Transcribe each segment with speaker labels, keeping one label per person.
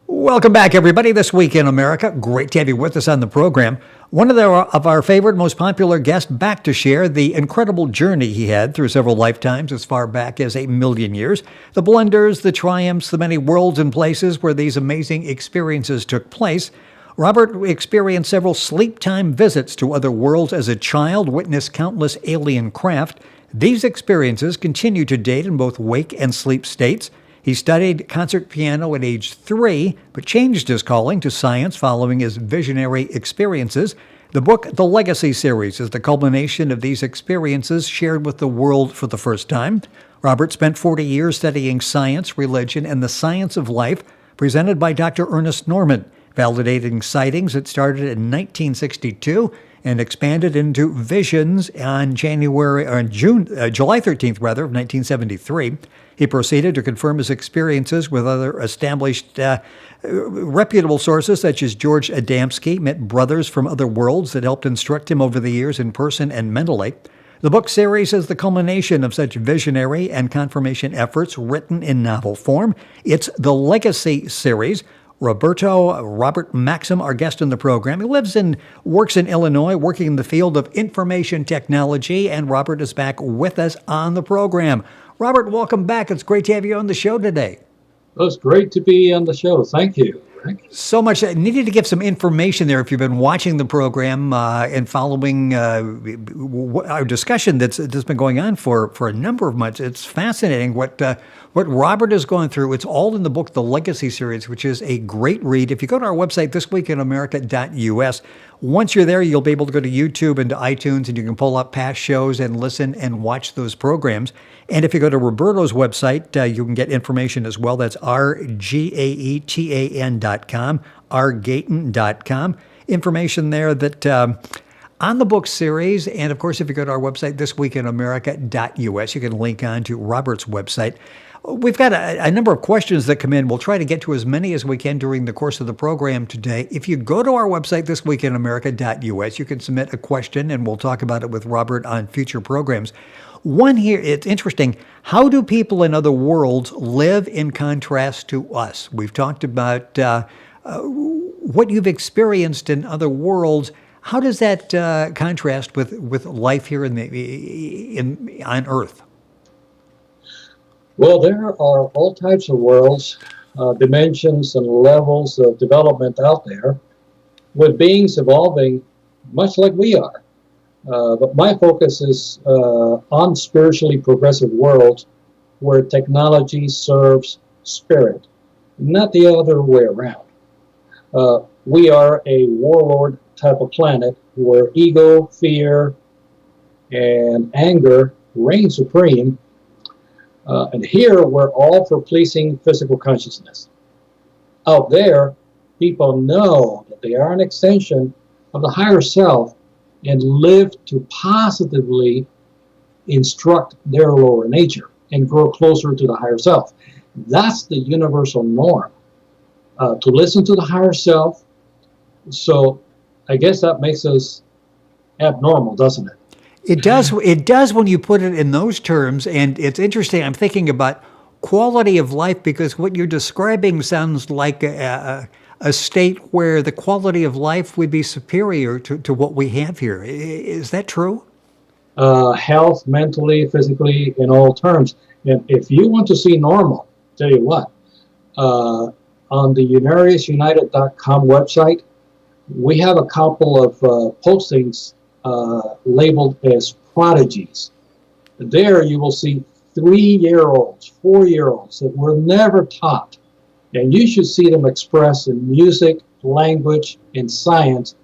Speaker 1: Welcome back, everybody. This Week in America. Great to have you with us on the program. One of our favorite, most popular guests back to share the incredible journey he had through several lifetimes as far back as 1,000,000 years. The blunders, the triumphs, the many worlds and places where these amazing experiences took place. Robert experienced several sleep time visits to other worlds as a child, witnessed countless alien craft. These experiences continue to date in both wake and sleep states. He studied concert piano at age 3, but changed his calling to science following his visionary experiences. The book, The Legacy Series, is the culmination of these experiences shared with the world for the first time. Robert spent 40 years studying science, religion, and the science of life, presented by Dr. Ernest Norman, validating sightings that started in 1962 and expanded into visions on July 13th, of 1973. He proceeded to confirm his experiences with other established, reputable sources such as George Adamski, met brothers from other worlds that helped instruct him over the years in person and mentally. The book series is the culmination of such visionary and confirmation efforts written in novel form. It's the Legacy Series. Robert Maxxim, our guest in the program. He lives and works in Illinois, working in the field of information technology, and Robert is back with us on the program. Robert, welcome back. It's great to have you on the show today.
Speaker 2: Well, it's great to be on the show. Thank you, Rick.
Speaker 1: So much. I needed to give some information there if you've been watching the program and following our discussion that's been going on for a number of months. It's fascinating what Robert is going through. It's all in the book, The Legacy Series, which is a great read. If you go to our website, thisweekinamerica.us, once you're there, you'll be able to go to YouTube and to iTunes, and you can pull up past shows and listen and watch those programs. And if you go to Roberto's website, you can get information as well. That's rgaetan.com, rgaetan.com. Information there that on the book series. And of course, if you go to our website, thisweekinamerica.us, you can link on to Robert's website. We've got a number of questions that come in. We'll try to get to as many as we can during the course of the program today. If you go to our website, thisweekinamerica.us, you can submit a question, and we'll talk about it with Robert on future programs. One here, it's interesting. How do people in other worlds live in contrast to us? We've talked about what you've experienced in other worlds. How does that contrast with life here on Earth?
Speaker 2: Well, there are all types of worlds, dimensions, and levels of development out there, with beings evolving much like we are. But my focus is on spiritually progressive worlds where technology serves spirit, not the other way around. We are a warlord type of planet where ego, fear, and anger reign supreme. And here, we're all for pleasing physical consciousness. Out there, people know that they are an extension of the higher self and live to positively instruct their lower nature and grow closer to the higher self. That's the universal norm, to listen to the higher self. So I guess that makes us abnormal, doesn't it?
Speaker 1: It does. It does when you put it in those terms, and it's interesting. I'm thinking about quality of life because what you're describing sounds like a state where the quality of life would be superior to what we have here. Is that true?
Speaker 2: Health, mentally, physically, in all terms. And if you want to see normal, tell you what, on the UnariusUnited.com website, we have a couple of postings labeled as prodigies. There you will see 3-year-olds, 4-year-olds that were never taught. And you should see them express in music, language, and science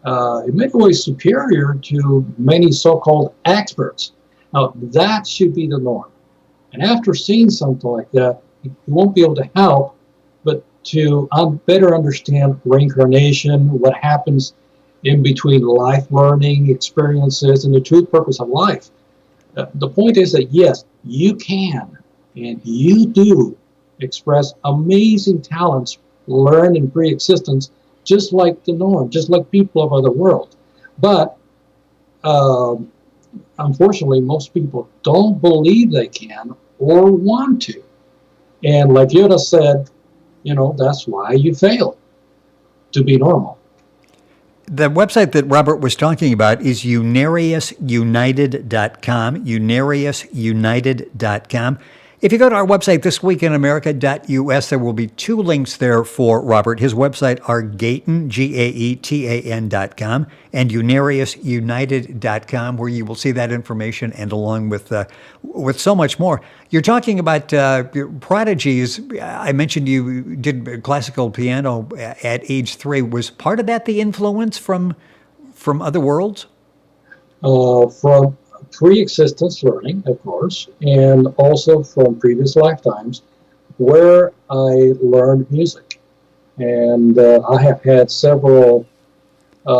Speaker 2: in many ways superior to many so-called experts. Now, that should be the norm. And after seeing something like that, you won't be able to help but to better understand reincarnation, what happens in between life learning experiences, and the true purpose of life. The point is that, yes, you can, and you do, express amazing talents learned in pre-existence, just like the norm, just like people of other worlds. But unfortunately, most people don't believe they can or want to. And like Yoda said, that's why you fail to be normal.
Speaker 1: The website that Robert was talking about is unariusunited.com, unariusunited.com. If you go to our website, thisweekinamerica.us, there will be two links there for Robert. His website are Gaetan, Gaetan.com, and unariusunited.com, where you will see that information and along with so much more. You're talking about prodigies. I mentioned you did classical piano at age 3. Was part of that the influence from other worlds?
Speaker 2: From pre-existence learning, of course, and also from previous lifetimes where I learned music. And I have had several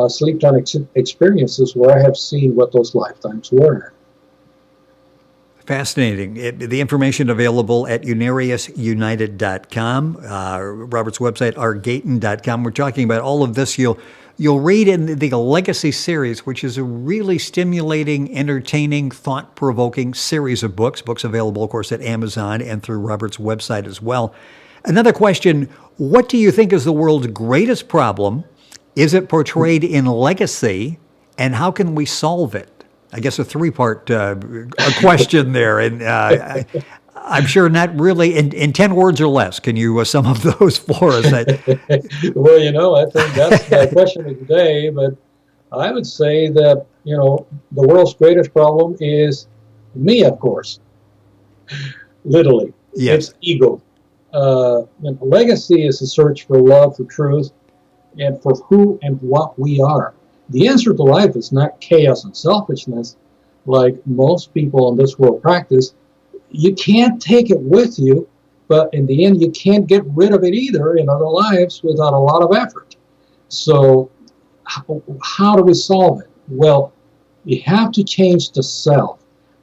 Speaker 2: sleep time experiences where I have seen what those lifetimes were.
Speaker 1: Fascinating. The information available at unariusunited.com. Robert's website, rgaetan.com. We're talking about all of this. You'll read in the Legacy series, which is a really stimulating, entertaining, thought-provoking series of books. Books available, of course, at Amazon and through Robert's website as well. Another question, what do you think is the world's greatest problem? Is it portrayed in Legacy? And how can we solve it? I guess a three-part question there. And I'm sure not really in 10 words or less. Can you sum up those for us?
Speaker 2: Well, I think that's the question of the day. But I would say that, the world's greatest problem is me, of course. Literally.
Speaker 1: Yes.
Speaker 2: It's ego. Legacy is a search for love, for truth, and for who and what we are. The answer to life is not chaos and selfishness, like most people in this world practice. You can't take it with you, but in the end, you can't get rid of it either in other lives without a lot of effort. So how do we solve it? Well, you have to change the self,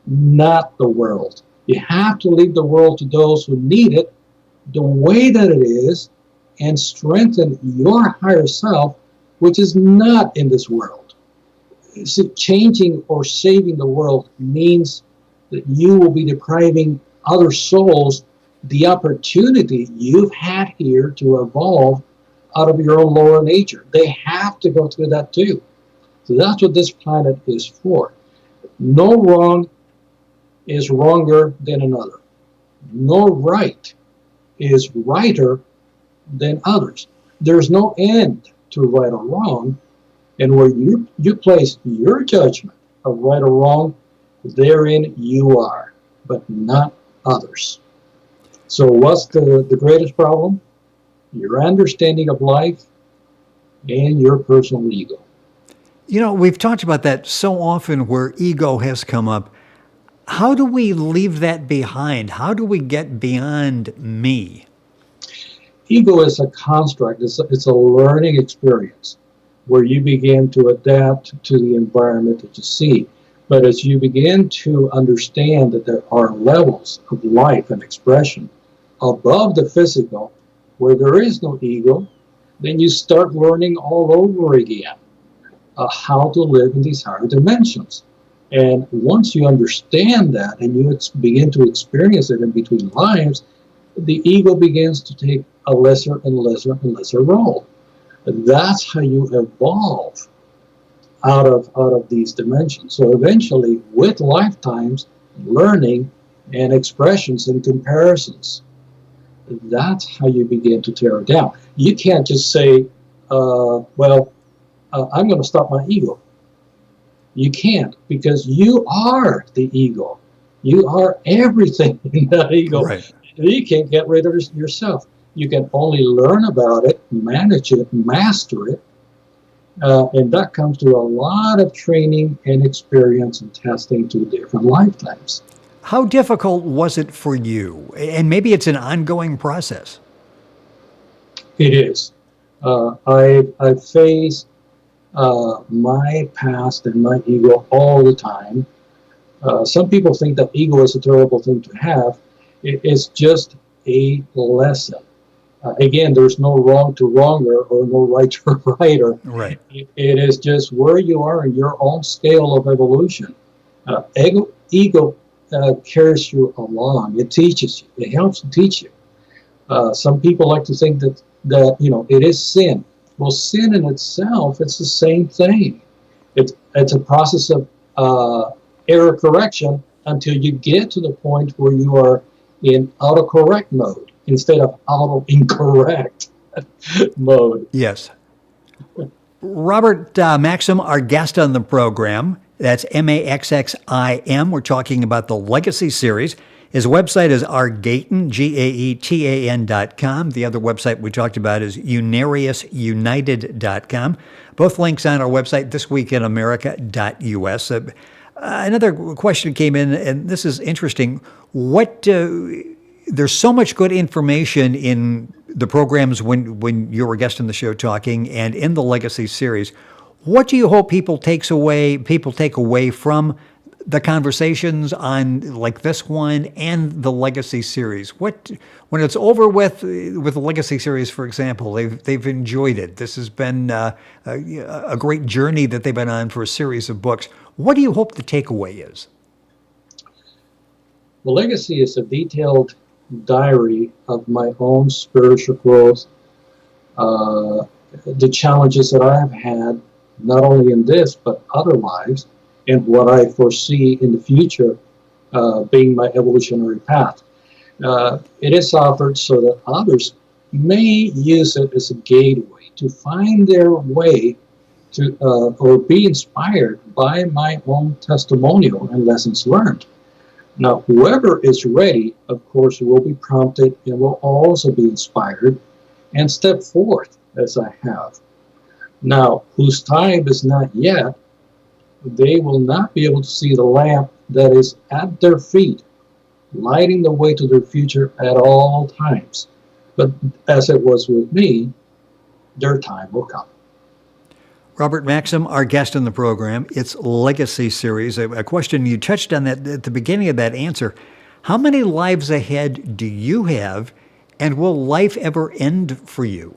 Speaker 2: not the world. You have to leave the world to those who need it the way that it is and strengthen your higher self, which is not in this world. See, changing or saving the world means that you will be depriving other souls the opportunity you've had here to evolve out of your own lower nature. They have to go through that too. So that's what this planet is for. No wrong is wronger than another. No right is righter than others. There's no end to right or wrong, and where you place your judgment of right or wrong, therein you are, but not others. So what's the greatest problem? Your understanding of life and your personal ego.
Speaker 1: We've talked about that so often where ego has come up. How do we leave that behind? How do we get beyond me?
Speaker 2: Ego is a construct. It's a learning experience where you begin to adapt to the environment that you see. But as you begin to understand that there are levels of life and expression above the physical, where there is no ego, then you start learning all over again how to live in these higher dimensions. And once you understand that and you begin to experience it in between lives, the ego begins to take a lesser and lesser and lesser role. And that's how you evolve out of these dimensions. So eventually, with lifetimes, learning and expressions and comparisons, that's how you begin to tear it down. You can't just say, I'm going to stop my ego. You can't, because you are the ego. You are everything in that ego.
Speaker 1: Right.
Speaker 2: You can't get rid of yourself. You can only learn about it, manage it, master it. And that comes through a lot of training and experience and testing through different lifetimes.
Speaker 1: How difficult was it for you? And maybe it's an ongoing process.
Speaker 2: It is. I face my past and my ego all the time. Some people think that ego is a terrible thing to have. It's just a lesson. Again, there's no wrong to wronger or no right to righter.
Speaker 1: Right.
Speaker 2: It is just where you are in your own scale of evolution. Ego carries you along. It teaches you. It helps to teach you. Some people like to think that it is sin. Well, sin in itself, it's the same thing. It's a process of error correction until you get to the point where you are in autocorrect mode instead of auto incorrect mode.
Speaker 1: Yes. Robert Maxxim, our guest on the program. That's Maxxim. We're talking about the Legacy series. His website is argaetan, GAETAN.com. The other website we talked about is unariusunited.com. Both links on our website, thisweekinamerica.us. Another question came in, and this is interesting. There's so much good information in the programs when you were a guest on the show talking and in the Legacy series. What do you hope people take away from the conversations on like this one and the Legacy series? When it's over with the Legacy series, for example, they've enjoyed it. This has been a great journey that they've been on for a series of books. What do you hope the takeaway is?
Speaker 2: The Legacy is a detailed diary of my own spiritual growth, the challenges that I have had, not only in this, but other lives, and what I foresee in the future being my evolutionary path. It is offered so that others may use it as a gateway to find their way to or be inspired by my own testimonial and lessons learned. Now, whoever is ready, of course, will be prompted and will also be inspired and step forth as I have. Now, whose time is not yet, they will not be able to see the lamp that is at their feet, lighting the way to their future at all times. But as it was with me, their time will come.
Speaker 1: Robert Maxxim, our guest in the program. It's Legacy series. A question, you touched on that at the beginning of that answer. How many lives ahead do you have, and will life ever end for you?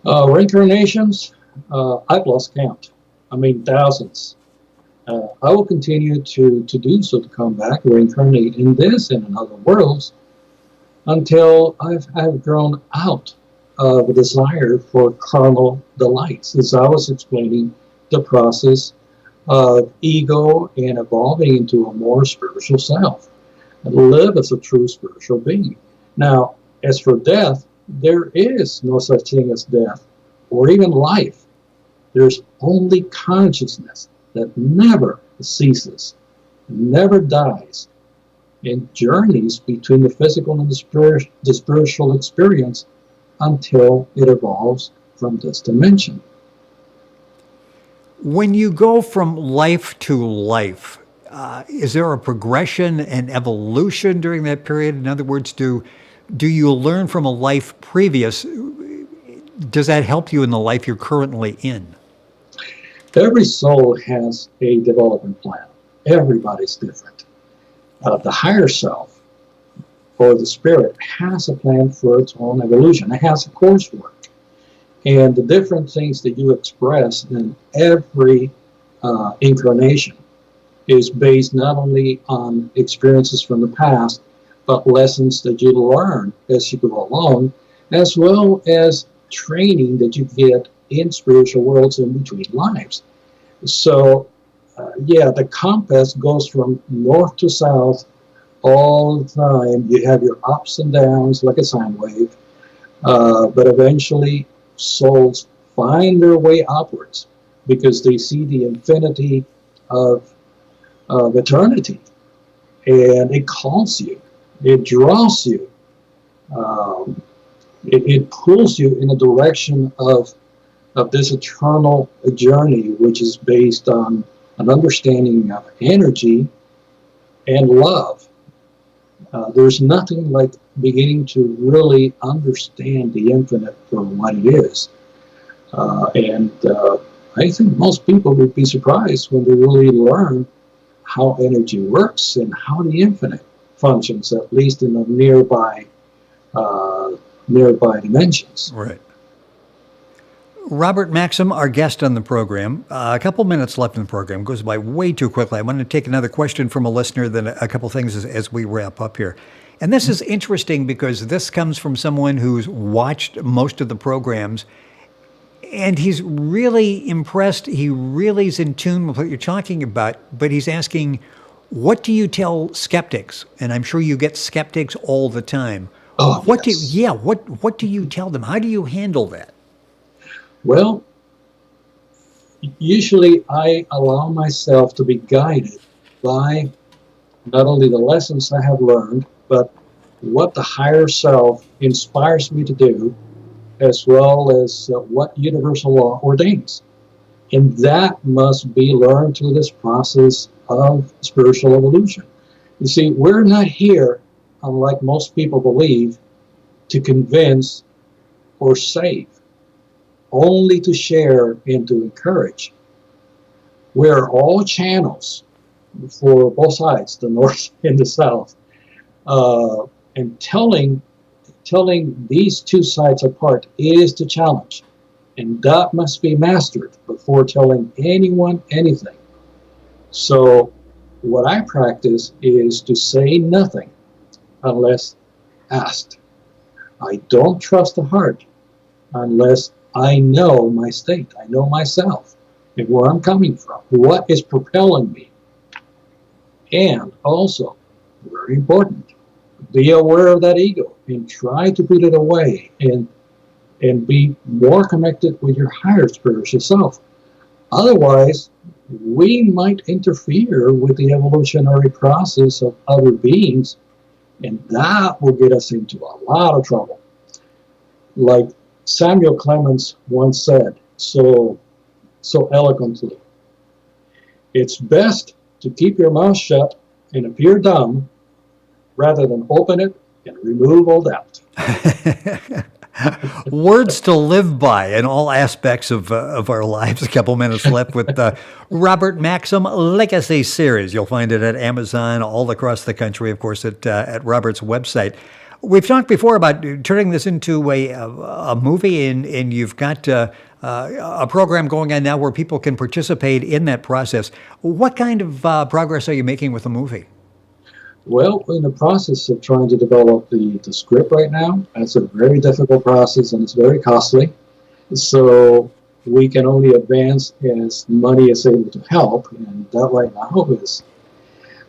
Speaker 2: Reincarnations, I've lost count. I mean, thousands. I will continue to do so, to come back, reincarnate in this and in other worlds until I've grown out of a desire for carnal delights. As I was explaining, the process of ego and evolving into a more spiritual self, and live as a true spiritual being. Now, as for death, there is no such thing as death or even life. There's only consciousness that never ceases, never dies, and journeys between the physical and the spiritual experience until it evolves from this dimension.
Speaker 1: When you go from life to life, is there a progression and evolution during that period? In other words, do you learn from a life previous? Does that help you in the life you're currently in?
Speaker 2: Every soul has a development plan. Everybody's different. The higher self, or the spirit, has a plan for its own evolution. It has a coursework. And the different things that you express in every incarnation is based not only on experiences from the past, but lessons that you learn as you go along, as well as training that you get in spiritual worlds in between lives. So, the compass goes from north to south all the time. You have your ups and downs like a sine wave, but eventually souls find their way upwards because they see the infinity of eternity, and it calls you, it draws you, it pulls you in a direction of this eternal journey, which is based on an understanding of energy and love. There's nothing like beginning to really understand the infinite for what it is. I think most people would be surprised when they really learn how energy works and how the infinite functions, at least in the nearby dimensions.
Speaker 1: Right. Robert Maxxim, our guest on the program. A couple minutes left in the program. It goes by way too quickly. I want to take another question from a listener, then a couple things as we wrap up here. And this is interesting because this comes from someone who's watched most of the programs, and he's really impressed. He really is in tune with what you're talking about, but he's asking, what do you tell skeptics? And I'm sure you get skeptics all the time.
Speaker 2: Oh,
Speaker 1: What
Speaker 2: yes.
Speaker 1: what do you tell them? How do you handle that?
Speaker 2: Well, usually I allow myself to be guided by not only the lessons I have learned, but what the higher self inspires me to do, as well as what universal law ordains. And that must be learned through this process of spiritual evolution. You see, we're not here, unlike most people believe, to convince or save, only to share and to encourage. We're all channels for both sides, the North and the South. And telling these two sides apart is the challenge. And that must be mastered before telling anyone anything. So what I practice is to say nothing unless asked. I don't trust the heart unless I know my state. I know myself and where I'm coming from, what is propelling me. And also, very important, be aware of that ego and try to put it away and be more connected with your higher spiritual self. Otherwise, we might interfere with the evolutionary process of other beings, and that will get us into a lot of trouble. Like Samuel Clemens once said so eloquently, it's best to keep your mouth shut and appear dumb rather than open it and remove all doubt.
Speaker 1: Words to live by in all aspects of our lives. A couple minutes left with Robert Maxxim Legacy Series. You'll find it at Amazon all across the country, of course, at Robert's website. We've talked before about turning this into a movie, and you've got a program going on now where people can participate in that process. What kind of progress are you making with the movie?
Speaker 2: Well, we're in the process of trying to develop the script right now. It's a very difficult process and it's very costly. So we can only advance as money is able to help. And that right now is,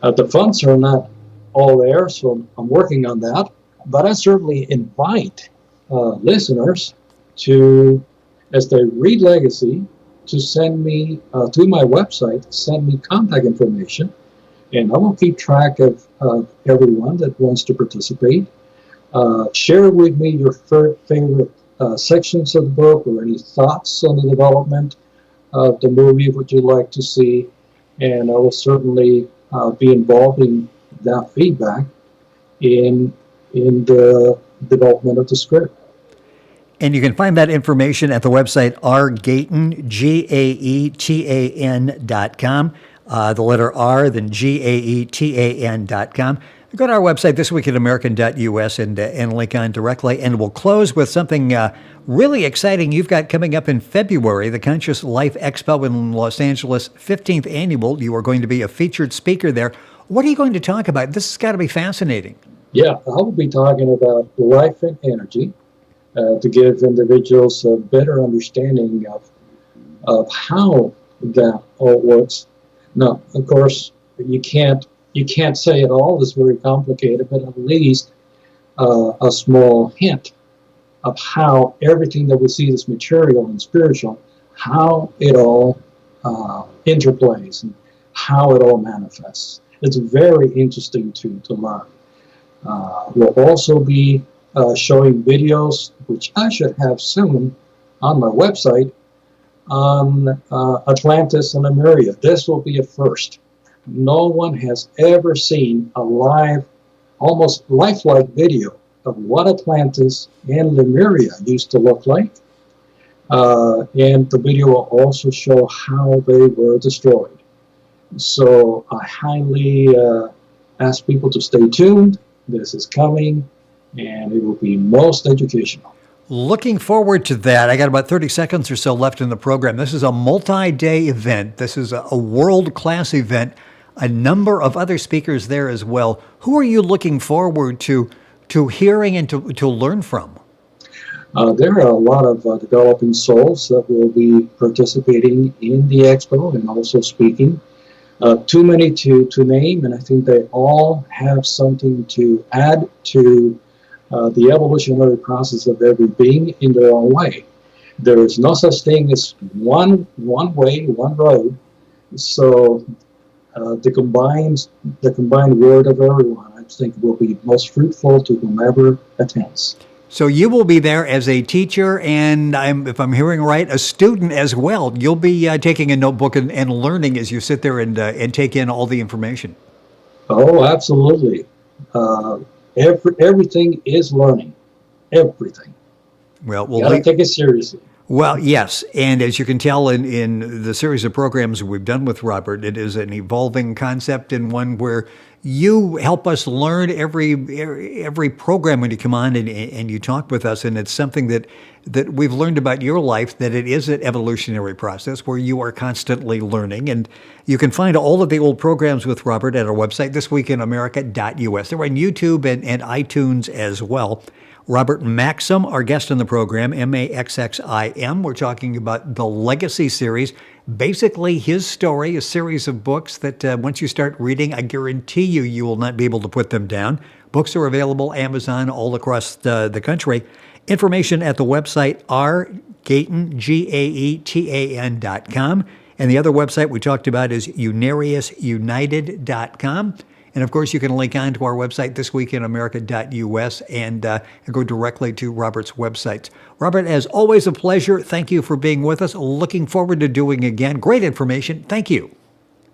Speaker 2: the funds are not all there, so I'm working on that. But I certainly invite listeners to, as they read Legacy, to send me to my website, send me contact information. And I will keep track of everyone that wants to participate. Share with me your favorite sections of the book or any thoughts on the development of the movie, what you'd like to see. And I will certainly be involved in that feedback in the development of the script.
Speaker 1: And you can find that information at the website rgaetan, GAETAN.com. The letter R, then GAETAN.com. Go to our website, thisweekinamerican.us, and link on directly. And we'll close with something really exciting you've got coming up in February, the Conscious Life Expo in Los Angeles, 15th annual. You are going to be a featured speaker there. What are you going to talk about? This has got to be fascinating.
Speaker 2: Yeah, I will be talking about life and energy to give individuals a better understanding of how that all works. Now, of course, you can't say it all. It's very complicated, but at least a small hint of how everything that we see as material and spiritual, how it all interplays and how it all manifests. It's very interesting to learn. We'll also be showing videos, which I should have soon on my website, on Atlantis and Lemuria. This will be a first. No one has ever seen a live, almost lifelike video of what Atlantis and Lemuria used to look like. And the video will also show how they were destroyed. So I highly ask people to stay tuned. This is coming, and it will be most educational.
Speaker 1: Looking forward to that. I got about 30 seconds or so left in the program. This is a multi-day event. This is a world-class event. a number of other speakers there as well. Who are you looking forward to hearing and to learn from?
Speaker 2: There are a lot of developing souls that will be participating in the expo and also speaking. Too many to name, and I think they all have something to add to the evolutionary process of every being in their own way. There is no such thing as one way, one road. So the combined word of everyone, I think, will be most fruitful to whomever attends.
Speaker 1: So you will be there as a teacher, and if I'm hearing right, a student as well. You'll be taking a notebook and learning as you sit there and take in all the information.
Speaker 2: Oh, absolutely. Everything is learning. Everything.
Speaker 1: Well,
Speaker 2: You gotta take it seriously.
Speaker 1: Well, yes, and as you can tell in the series of programs we've done with Robert, it is an evolving concept and one where you help us learn every program when you come on and you talk with us, and it's something that we've learned about your life, that it is an evolutionary process where you are constantly learning, and you can find all of the old programs with Robert at our website, thisweekinamerica.us. They're on YouTube and iTunes as well. Robert Maxxim, our guest on the program, Maxxim. We're talking about the Legacy series, basically his story, a series of books that once you start reading, I guarantee you will not be able to put them down. Books are available Amazon all across the country. Information at the website rgaetan, GAETAN.com. And the other website we talked about is unariusunited.com. And of course, you can link on to our website, thisweekinamerica.us, and go directly to Robert's website. Robert, as always, a pleasure. Thank you for being with us. Looking forward to doing again. Great information. Thank you.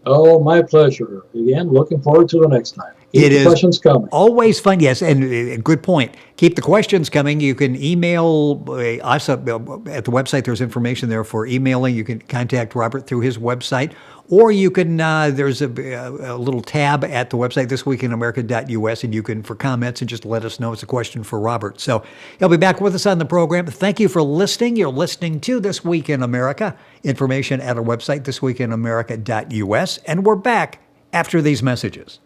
Speaker 2: Oh, my pleasure. Again, looking forward to the next time. Keep the questions coming.
Speaker 1: Always fun, yes, and good point. Keep the questions coming. You can email us at the website. There's information there for emailing. You can contact Robert through his website, or you can, there's a little tab at the website, thisweekinamerica.us, and you can, for comments, and just let us know it's a question for Robert. So he'll be back with us on the program. Thank you for listening. You're listening to This Week in America. Information at our website, thisweekinamerica.us, and we're back after these messages.